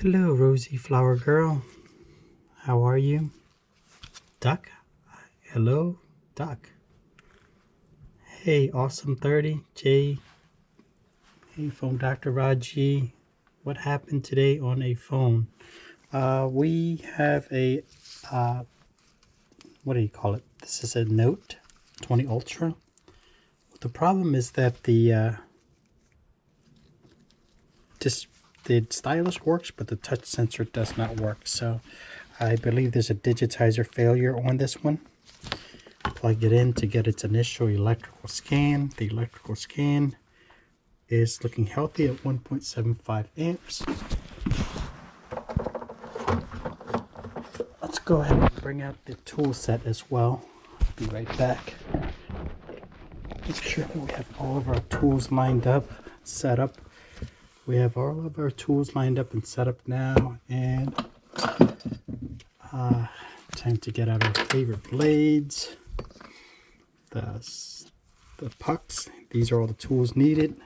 Hello, Rosy Flower Girl. How are you? Duck? Hello, Duck. Hey, Awesome 30, Jay. Hey, Phone Dr. Raji. What happened today on a phone? We have a, what do you call it? This is a Note 20 Ultra. The problem is that the stylus works, but the touch sensor does not work. So I believe there's a digitizer failure on this one. Plug it in to get its initial electrical scan. The electrical scan is looking healthy at 1.75 amps. Let's go ahead and bring out the tool set as well. I'll be right back. Make sure that we have all of our tools lined up, set up. We have all of our tools lined up and set up now, and time to get out our favorite blades, the pucks. These are all the tools needed,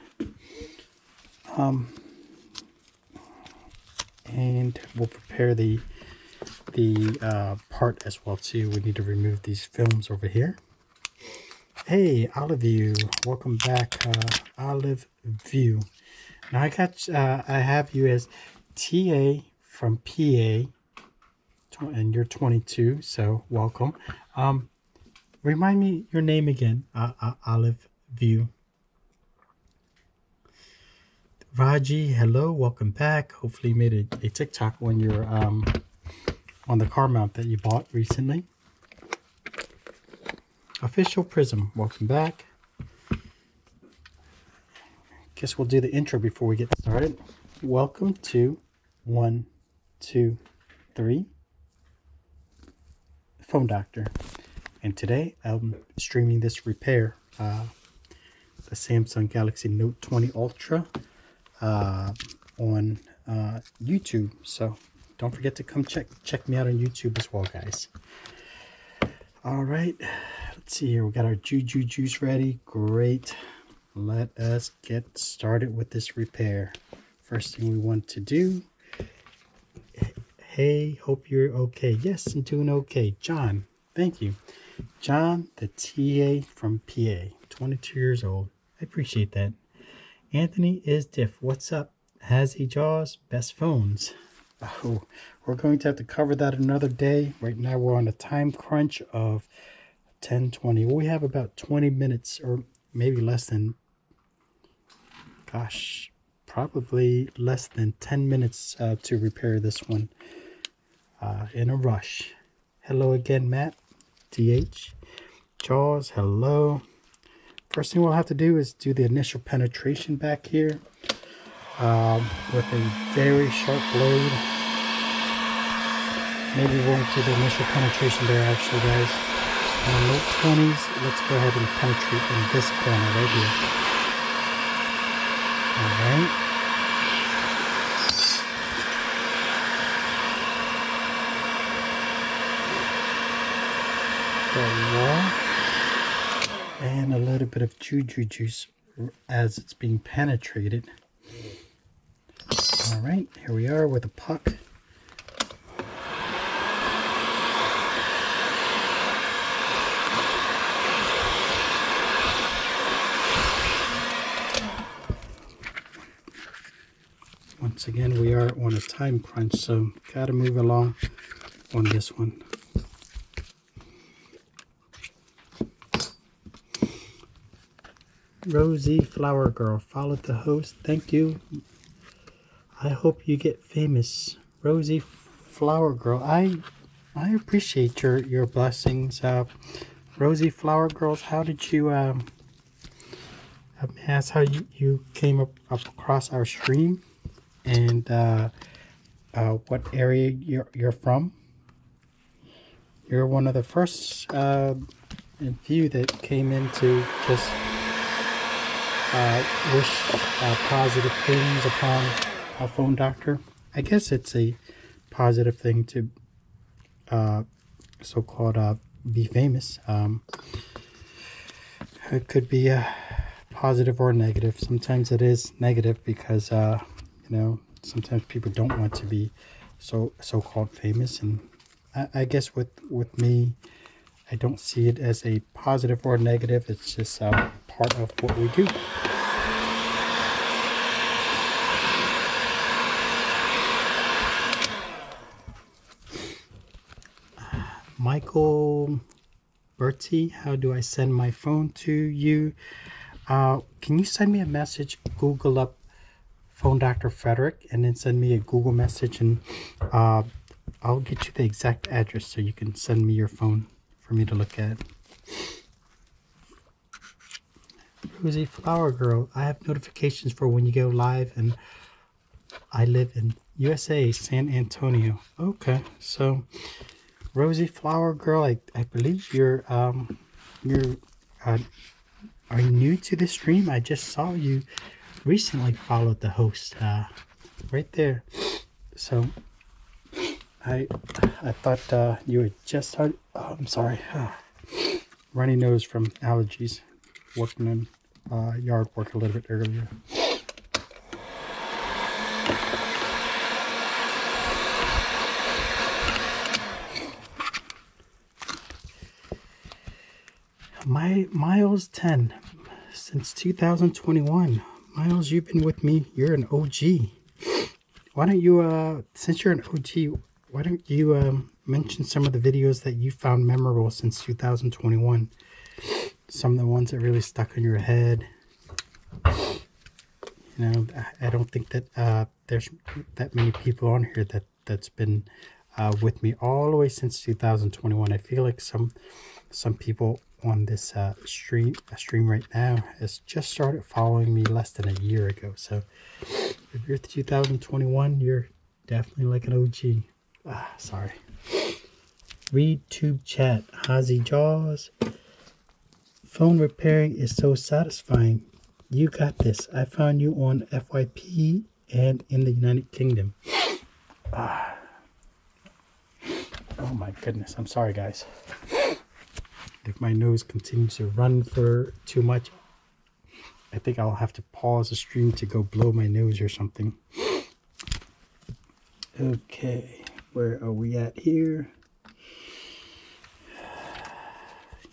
and we'll prepare the part as well too. We need to remove these films over here. Hey, Olive View, welcome back, Olive View. Now I have you as TA from PA, and you're 22, so welcome. Remind me your name again, Olive View. Raji, hello, welcome back. Hopefully you made a TikTok when you're on the car mount that you bought recently. Official Prism, welcome back. Guess we'll do the intro before we get started. Welcome to 1, 2, 3 Phone Doctor, and today I'm streaming this repair, the Samsung Galaxy Note 20 Ultra on YouTube. So don't forget to come check me out on YouTube as well, guys. All right, let's see here. We got our Juju juice ready. Great. Let us get started with this repair. First thing we want to do. Hey, hope you're okay. Yes, I'm doing okay. John, thank you. John, the TA from PA, 22 years old. I appreciate that. Anthony is diff. What's up? Hazzy Jaws, best phones. Oh, we're going to have to cover that another day. Right now we're on a time crunch of 10:20. We have about 20 minutes, or maybe less than, gosh, probably less than 10 minutes to repair this one in a rush. Hello again, Matt. DH. Jaws, hello. First thing we'll have to do is do the initial penetration back here with a very sharp blade. Maybe we won't do the initial penetration there actually, guys. On Note 20s, let's go ahead and penetrate in this corner right here. Alright. And a little bit of Juju juice as it's being penetrated. Alright, here we are with a puck. Once again, we are on a time crunch, so gotta move along on this one. Rosy Flower Girl, followed the host. Thank you. I hope you get famous. Rosy Flower Girl, I appreciate your blessings. Rosy Flower Girls, how did you ask how you came up across our stream, and what area you're from? You're one of the first few that came in to just wish positive things upon a phone doctor. I guess it's a positive thing to so-called be famous. It could be positive or negative. Sometimes it is negative because you know, sometimes people don't want to be so-called famous, and I guess with me, I don't see it as a positive or negative. It's just part of what we do. Michael Bertie, how do I send my phone to you? Can you send me a message? Google up Phone Dr. Frederick and then send me a Google message, and I'll get you the exact address so you can send me your phone for me to look at. Rosie Flower Girl, I have notifications for when you go live, and I live in USA, San Antonio. Okay, so Rosie Flower Girl, I believe you're are you new to the stream? I just saw you recently followed the host right there. So I thought you had just started. Oh, I'm sorry. Runny nose from allergies. Working in yard work a little bit earlier. Miles 10 since 2021. Miles, you've been with me. You're an OG. Why don't you since you're an OG, why don't you mention some of the videos that you found memorable since 2021? Some of the ones that really stuck in your head. You know, I don't think that there's that many people on here that's been with me all the way since 2021. I feel like some people on this stream right now has just started following me less than a year ago. So if you're 2021, you're definitely like an OG. Sorry. Read tube chat. Hazy Jaws. Phone repairing is so satisfying. You got this. I found you on FYP and in the United Kingdom. Oh my goodness. I'm sorry, guys. If my nose continues to run for too much, I think I'll have to pause the stream to go blow my nose or something. Okay, where are we at here?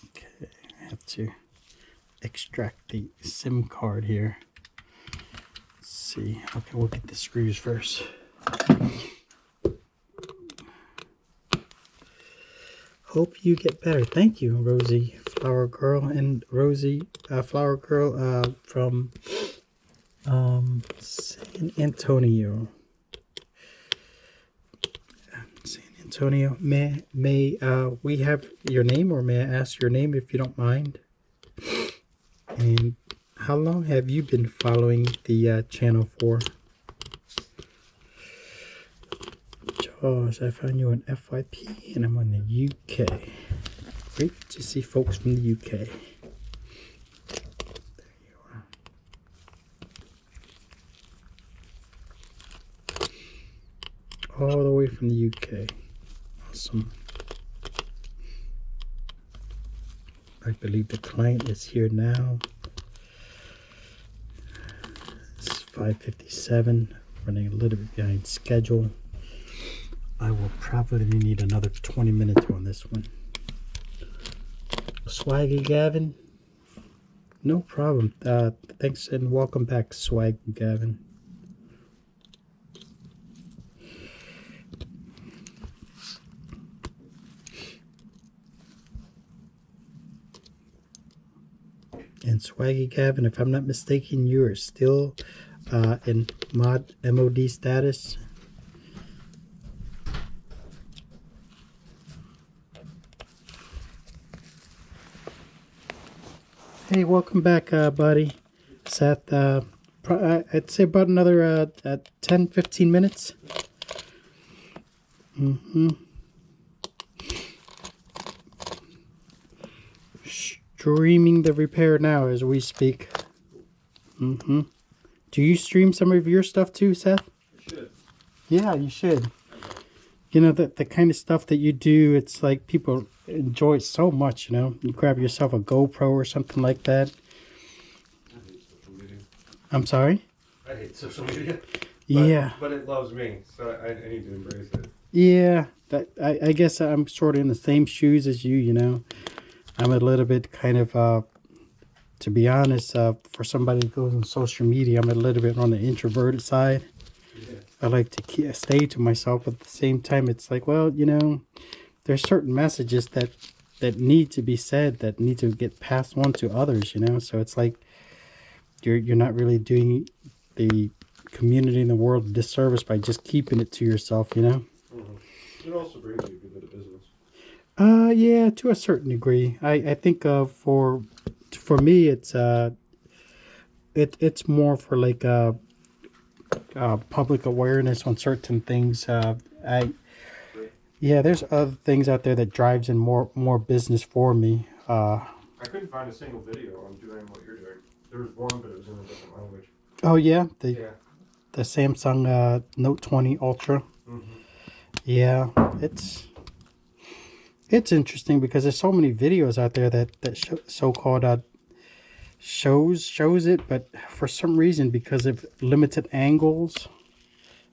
Okay, I have to extract the SIM card here. Let's see. Okay, we'll get the screws first. Hope you get better. Thank you, Rosie Flower Girl, and Rosie Flower Girl from San Antonio. San Antonio. May we have your name, or may I ask your name if you don't mind? And how long have you been following the channel for? Jaws, I found you on FYP and I'm on the UK. Great to see folks from the UK. There you are. All the way from the UK. Awesome. I believe the client is here now. It's 5:57. Running a little bit behind schedule. I will probably need another 20 minutes on this one. Swaggy Gavin, no problem. Thanks and welcome back, Swag Gavin. And Swaggy Gavin, if I'm not mistaken, you are still in MOD status. Hey, welcome back, buddy. Seth, I'd say about another 10-15 minutes. Streaming the repair now as we speak. Do you stream some of your stuff too, Seth? I should. Yeah, you should. You know, the kind of stuff that you do, it's like people enjoy it so much, you know. You grab yourself a GoPro or something like that. I hate social media. I'm sorry? I hate social media. Yeah. But it loves me, so I need to embrace it. Yeah. I guess I'm sort of in the same shoes as you, you know. I'm a little bit kind of, to be honest, for somebody who goes on social media, I'm a little bit on the introverted side. Yeah. I like to stay to myself, but at the same time, it's like, well, you know, there's certain messages that need to be said, that need to get passed on to others, you know. So it's like you're not really doing the community in the world a disservice by just keeping it to yourself, you know. It also brings you a good bit of business. Yeah, to a certain degree. I think for me, it's more for like public awareness on certain things. I Sure. Yeah, there's other things out there that drives in more business for me. I couldn't find a single video on doing what you're doing. There was one, but it was in a different language. Oh yeah, Yeah. the Samsung Note 20 Ultra. Mm-hmm. Yeah, it's interesting because there's so many videos out there that so-called shows it, but for some reason, because of limited angles,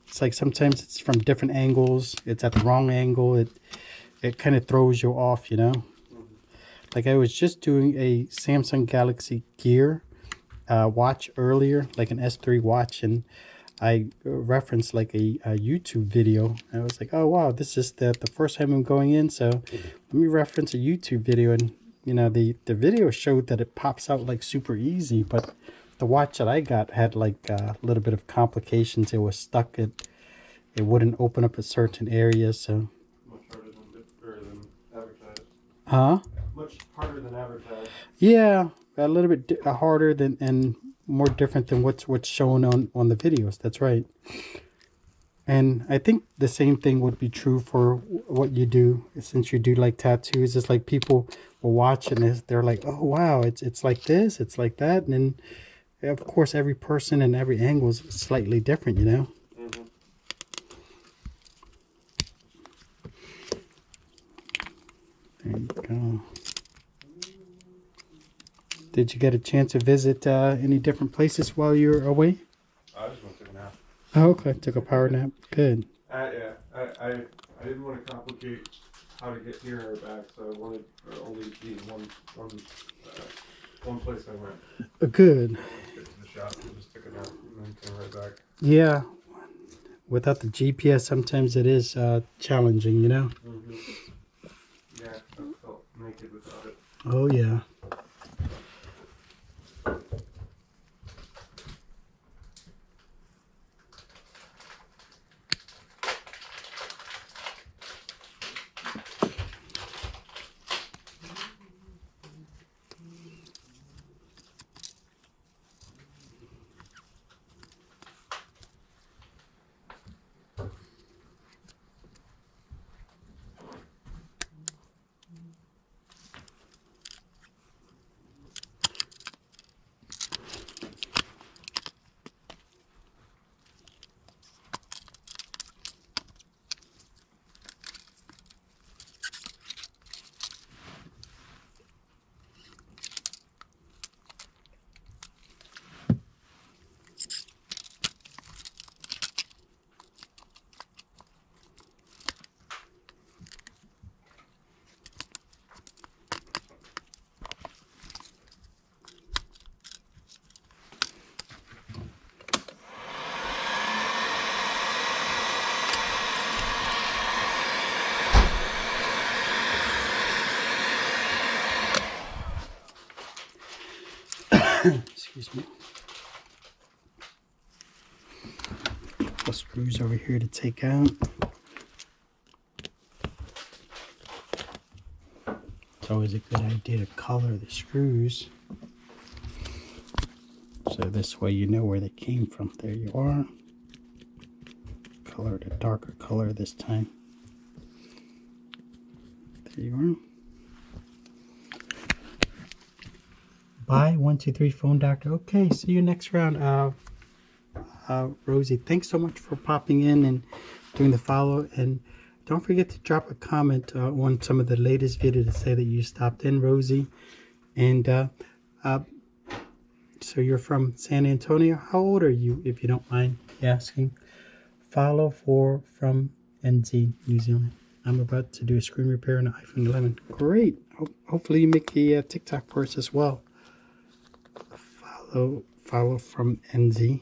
it's like sometimes it's from different angles. It's at the wrong angle. It kind of throws you off, you know. Mm-hmm. Like I was just doing a Samsung Galaxy Gear watch earlier, like an S3 watch, and I referenced like a YouTube video. I was like, oh wow, this is the first time I'm going in, so let me reference a YouTube video. And you know, the video showed that it pops out like super easy, but the watch that I got had like a little bit of complications. It was stuck. It wouldn't open up at certain areas. So Much harder than advertised. huh? Much harder than advertised. Yeah, a little bit harder than and more different than what's shown on the videos. That's right. And I think the same thing would be true for what you do, since you do like tattoos. It's like people will watch and they're like, oh wow, it's like this, it's like that, and then of course every person and every angle is slightly different, you know. Mm-hmm. There you go. Did you get a chance to visit any different places while you were away? I just want to take a nap. Oh, okay. Took a power nap. Good. Yeah. I didn't want to complicate how to get here or back, so I wanted to only be in one place I went. Good. I went to the shop and just took a nap and then came right back. Yeah. Without the GPS, sometimes it is challenging, you know? Mm-hmm. Yeah, I felt naked without it. Oh, yeah. Excuse me. The screws over here to take out. It's always a good idea to color the screws, so this way you know where they came from. There you are. Color it a darker color this time. There you are. Bye, 123 phone doctor. Okay, see you next round. Rosie, thanks so much for popping in and doing the follow. And don't forget to drop a comment on some of the latest videos to say that you stopped in, Rosie. And so you're from San Antonio. How old are you, if you don't mind asking? Follow from NZ, New Zealand. I'm about to do a screen repair on the iPhone 11. Great. Hopefully you make the TikTok for us as well. Follow from NZ.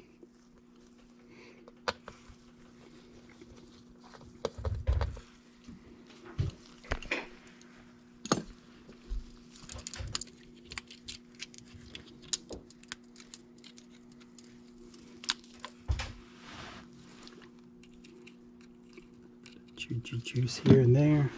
Juice here and there.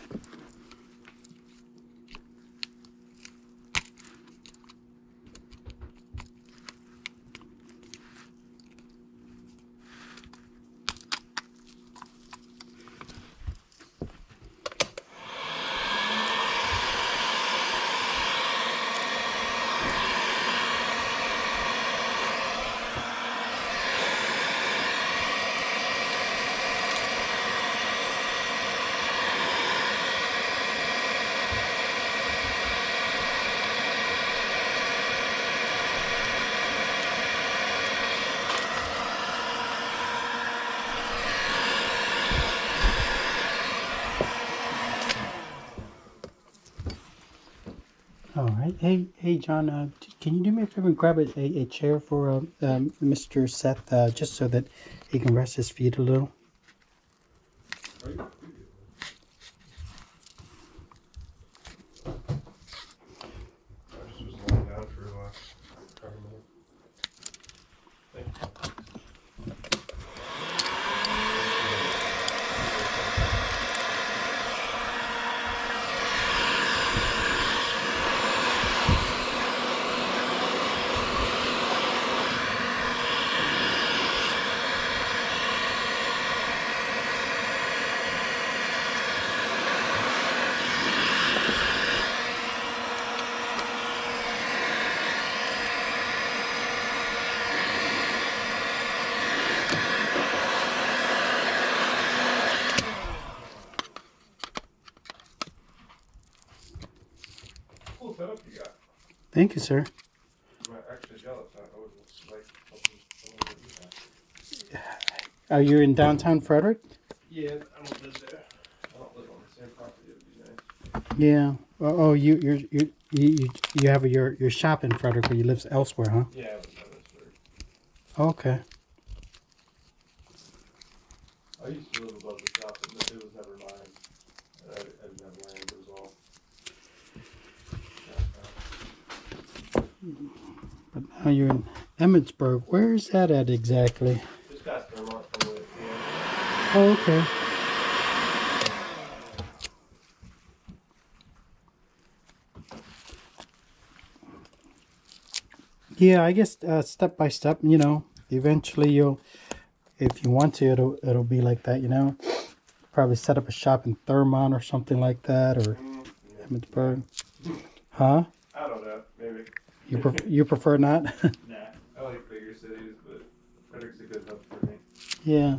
All right. Hey, John. Can you do me a favor and grab a chair for Mr. Seth, just so that he can rest his feet a little? Right? I just was laying down for a while. Thank you. Cool setup you got. Thank you, sir. I'm actually jealous. I would like something to do that. Are you in downtown Frederick? Yeah, I don't live there. I don't live on the same property. It would be nice. Yeah. Oh, you have your shop in Frederick, but you live elsewhere, huh? Yeah, I was there. Okay. I used to live above the shop, but it was never mine. I didn't have land. It was all. But now you're in Emmitsburg. Where is that at exactly? Just past Vermont from the Oh, okay. Yeah, I guess step by step, eventually if you want to, it'll be like that, Probably set up a shop in Thurmont or something like that, or Emmitsburg. Huh? I don't know. Maybe. You prefer not? Nah. I like bigger cities, but Frederick's a good hub for me. Yeah.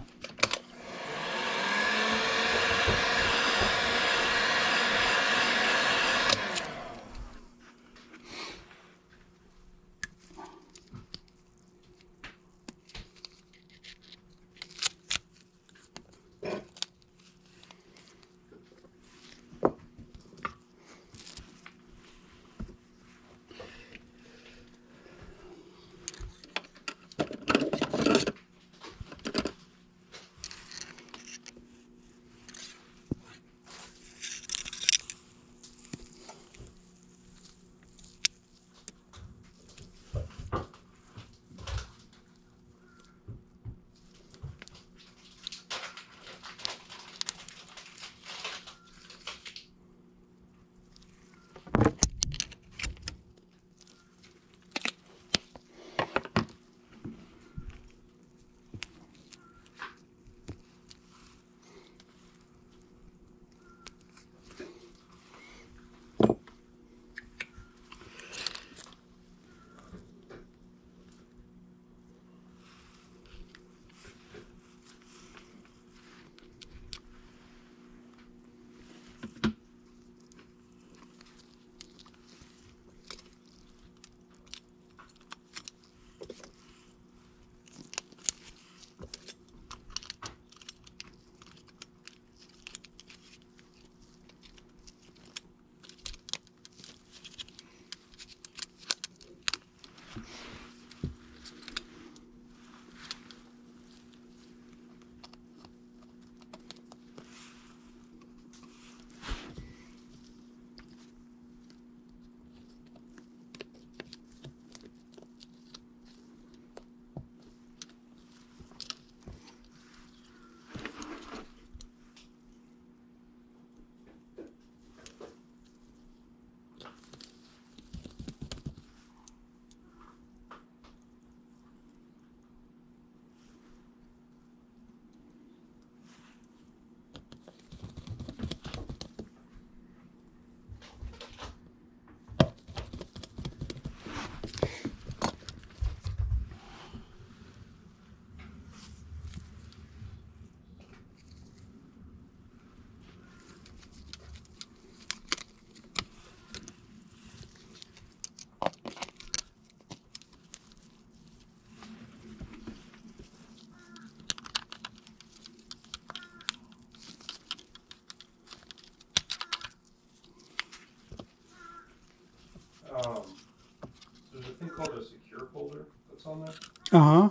Uh-huh.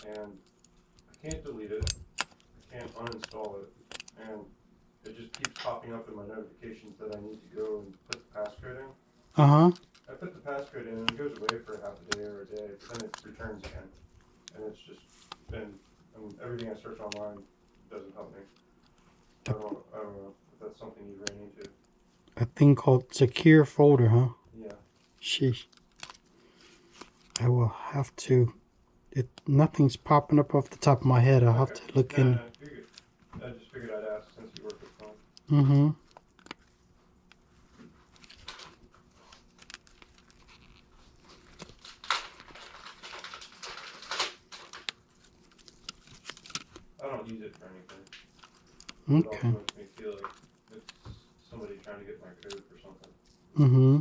and I can't delete it. I can't uninstall it, and it just keeps popping up in my notifications that I need to go and put the passcode in. Uh-huh. I put the passcode in and it goes away for half a day or a day, but then it returns again. And it's just been, I mean, everything I search online doesn't help me. I don't know if that's something you ran into. A thing called secure folder, huh? Yeah. Sheesh. I will have to. Nothing's popping up off the top of my head. I'll have to look in. I just figured I'd ask since you work with phone. Mm-hmm. I don't use it for anything. Okay. It also makes me feel like it's somebody trying to get my code for something. Mm-hmm.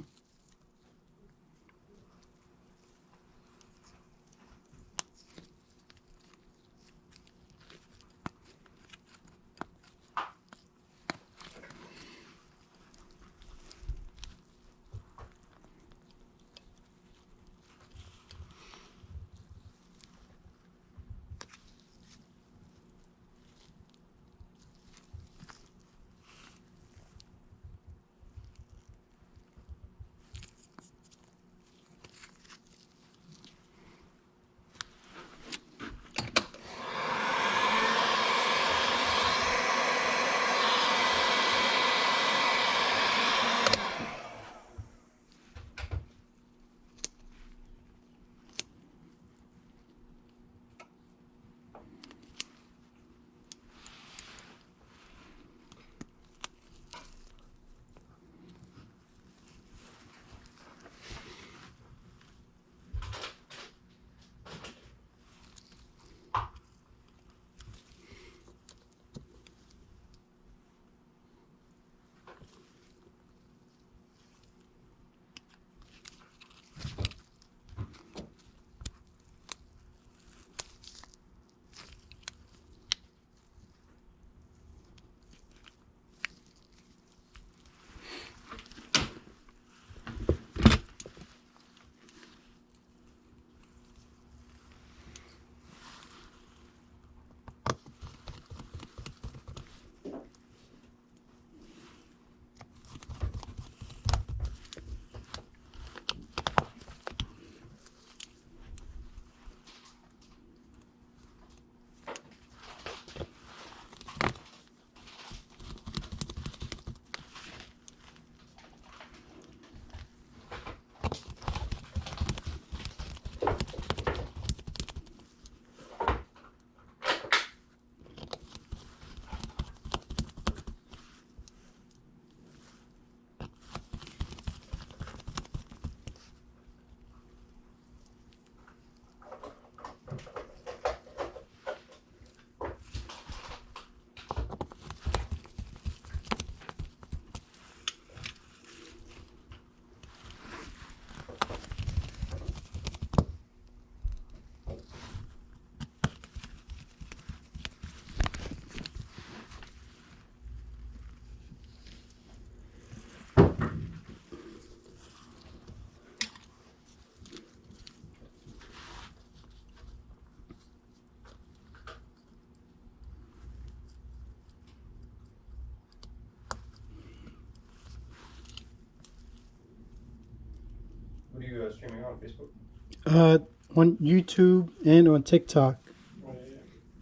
What are you streaming on Facebook? On YouTube and on TikTok. Oh,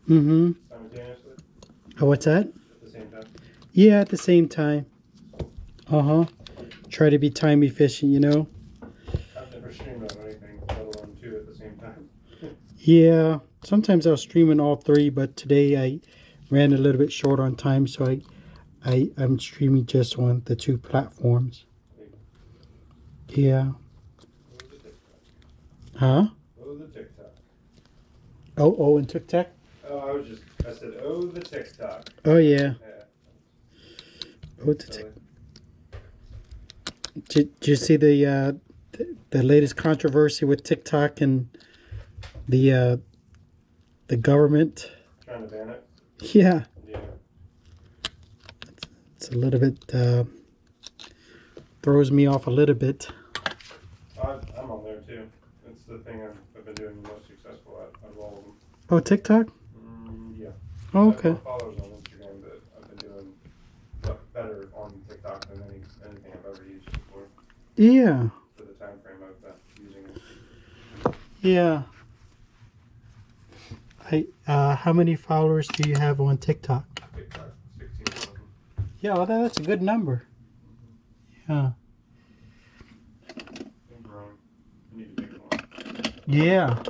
yeah. Mm-hmm. Simultaneously? What's that? At the same time? Yeah, at the same time. Uh-huh. Try to be time efficient, you know? I've never streamed on anything, let alone two at the same time. Yeah. Sometimes I'll stream in all three, but today I ran a little bit short on time, so I'm streaming just on the two platforms. Yeah. What was the TikTok? Huh? What was the TikTok? Oh, and TikTok? Oh, I said, oh, the TikTok. Oh, yeah. Oh, Silly. Did you see the latest controversy with TikTok and the government? Trying to ban it? Yeah. Yeah. It's a little bit, throws me off a little bit. I'm on there too. It's the thing I've been doing the most successful at. Oh, TikTok? Yeah. Oh, I have okay. more followers on Instagram, but I've been doing better on TikTok than anything I've ever used before Yeah. for the time frame I've been using it. Yeah. How many followers do you have on TikTok? TikTok, 16,000. Yeah, well, that's a good number. Yeah. And growing. I need to make more. Yeah.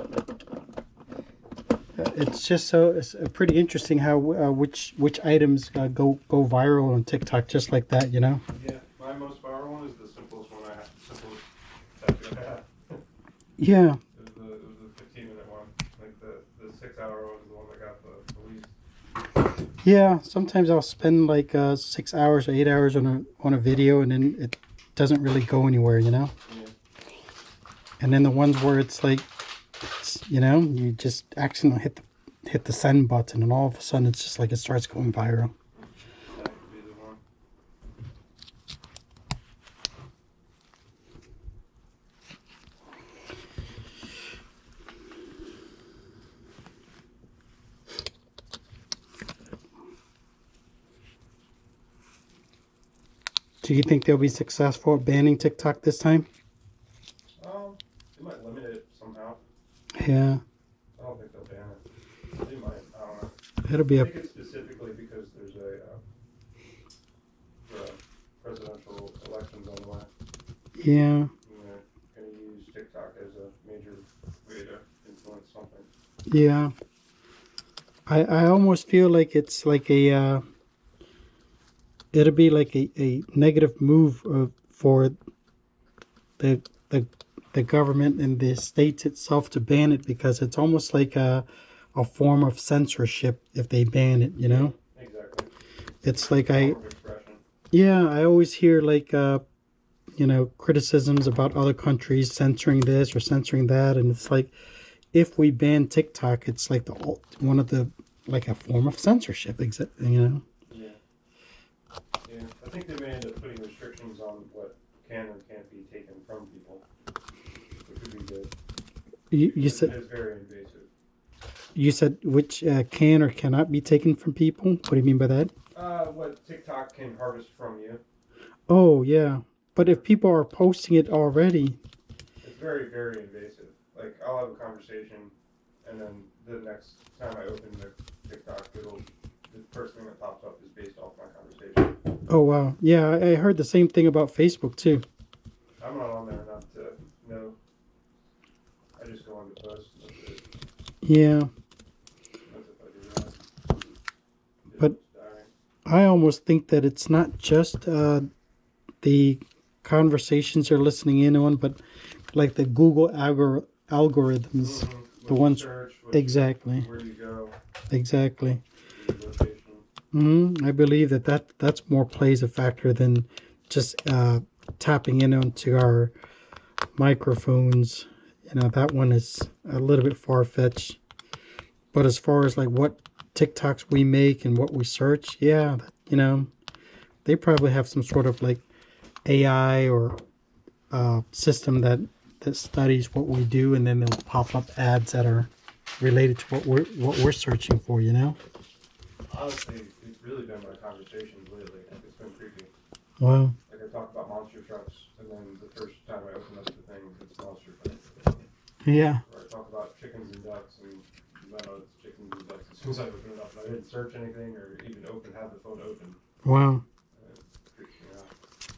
It's just it's pretty interesting how which items go viral on TikTok just like that, you know? Yeah, my most viral one is the simplest one I have. Simplest tattoo I have. Yeah. It was the 15-minute one. Like the 6-hour one is the one that got the least. Yeah, sometimes I'll spend like 6 hours or 8 hours on a video and then it doesn't really go anywhere, you know? Yeah. And then the ones where it's like, you know, you just accidentally hit the send button and all of a sudden it's just like it starts going viral. That could be the one. Do you think they'll be successful at banning TikTok this time? They might limit it somehow. Yeah. I don't think they'll ban it. They might. I don't know. It'll be I a... think it's specifically because there's the presidential elections on the way. Yeah. And they're going to use TikTok as a major way to influence something. Yeah. I almost feel like it's like a... it'll be like a negative move for the government and the states itself to ban it because it's almost like a form of censorship if they ban it, you know? Exactly. It's like Form of expression. yeah, I always hear like, you know, criticisms about other countries censoring this or censoring that. And it's like, if we ban TikTok, it's like one of the, like a form of censorship, you know? Yeah. Yeah. I think they may end up putting restrictions on what can or can't be taken from people, which would be good. You said it's very invasive. You said which can or cannot be taken from people? What do you mean by that? What TikTok can harvest from you. Oh, yeah. But if people are posting it already... It's very, very invasive. Like, I'll have a conversation, and then the next time I open the TikTok, the first thing that pops up is based off my conversation. Oh, wow. Yeah, I heard the same thing about Facebook, too. I'm not on there enough to know. I just go on to post. And that's it. Yeah. That's if I do that. But I almost think that it's not just the conversations you're listening in on, but like the Google algorithms, the ones... Search, exactly. Where you go. Exactly. Location. I believe that's more plays a factor than just tapping in onto our microphones. You know, that one is a little bit far-fetched. But as far as like what TikToks we make and what we search, yeah, you know, they probably have some sort of like AI or system that studies what we do, and then they'll pop up ads that are related to what we're searching for, you know? Honestly, it's really been my conversations lately. It's been creepy. Wow. Like, I talk about monster trucks, and then the first time I open up the thing, it's monster trucks. Yeah. Or I talk about chickens and ducks, and I know it's chickens and ducks as soon as I open it up. And I didn't search anything or even have the phone open. Wow. It freaks me out.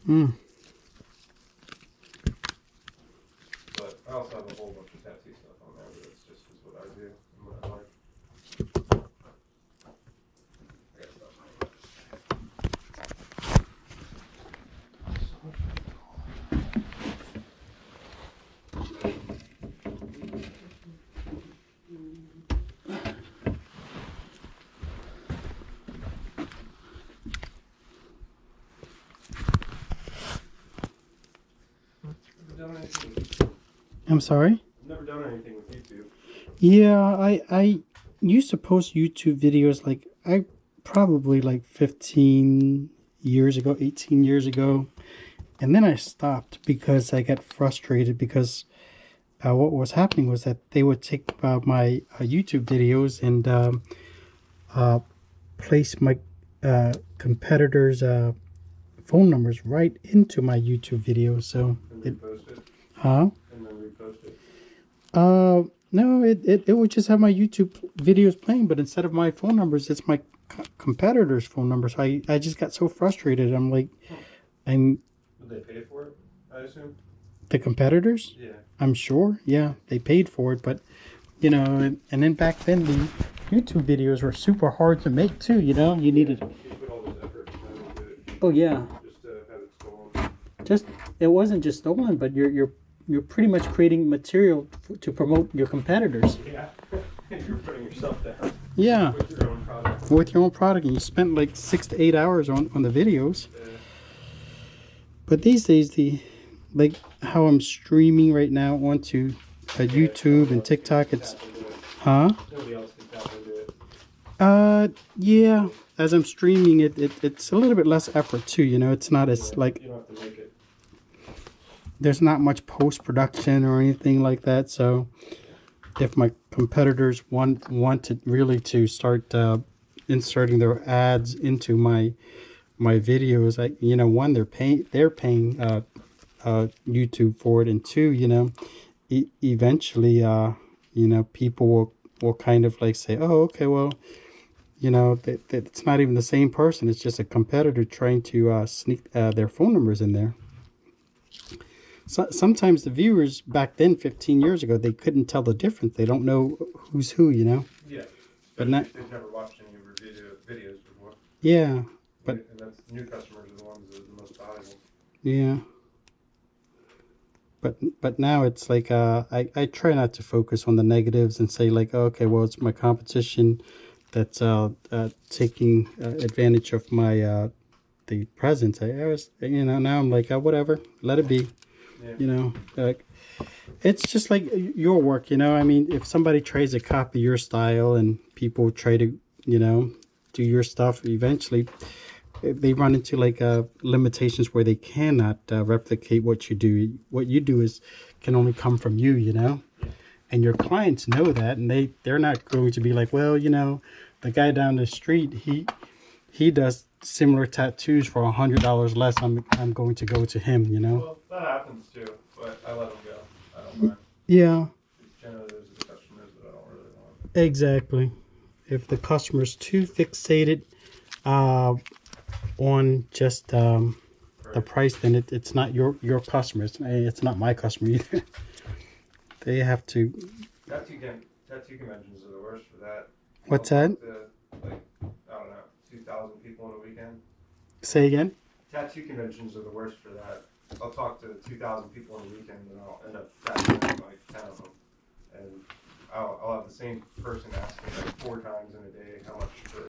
Hmm. But I also have a whole bunch of tattoo stuff on there, but it's just what I do and what I like. I gotta stop saying I'm sorry? I've never done anything with YouTube. Yeah, I used to post YouTube videos like probably like 15 years ago, 18 years ago. And then I stopped because I got frustrated because what was happening was that they would take my YouTube videos and place my competitors' phone numbers right into my YouTube video. So And repost it. huh? And then repost it. No, it would just have my YouTube videos playing, but instead of my phone numbers, it's my competitors' phone numbers. I just got so frustrated. I'm like, Would they pay for it, I assume? the competitors? Yeah. I'm sure. Yeah, they paid for it, but you know, and then back then the YouTube videos were super hard to make too. You know, you needed. You put all this effort into it Oh yeah. just to have it stolen. Just it wasn't just stolen, but you're pretty much creating material to promote your competitors. Yeah. You're putting yourself down. Yeah. With your own product. With your own product, and you spent like 6 to 8 hours on the videos. Yeah. But these days, like how I'm streaming right now onto YouTube and TikTok, it's huh? Nobody else can tap into it. Yeah. As I'm streaming it's a little bit less effort too. You know, it's not as like You don't have to make it. there's not much post production or anything like that. So if my competitors want to really to start inserting their ads into my videos, one, they're paying YouTube for it, and two, eventually people will kind of like say, oh, okay, well, that it's not even the same person, it's just a competitor trying to sneak their phone numbers in there. So, sometimes the viewers back then, 15 years ago, they couldn't tell the difference. They don't know who's who, Yeah. But not. They've never watched any of your videos before. Yeah. But And that's new customers are the ones that are the most valuable. yeah. But now it's like I try not to focus on the negatives and say like, okay, well, it's my competition that's taking advantage of my the presence. I was now I'm like, whatever, let it be. Yeah. It's just like your work. I mean, if somebody tries to copy your style and people try to do your stuff, eventually they run into like limitations where they cannot replicate what you do. What you do can only come from you, and your clients know that, and they're not going to be like, well, the guy down the street, he does similar tattoos for $100 less. I'm going to go to him, Well, that happens too, but I let them go. I don't mind. Yeah. Generally, those are the customers that I don't really want. Exactly. If the customer's too fixated on just the price, then it's not your customer. It's not my customer either. They have to. Tattoo conventions are the worst for that. What's that? Like, I don't know, 2,000 people in a weekend. Say again? Tattoo conventions are the worst for that. I'll talk to 2,000 people in a weekend, and I'll end up tattooing like 10 of them. And I'll have the same person ask me like 4 times in a day how much for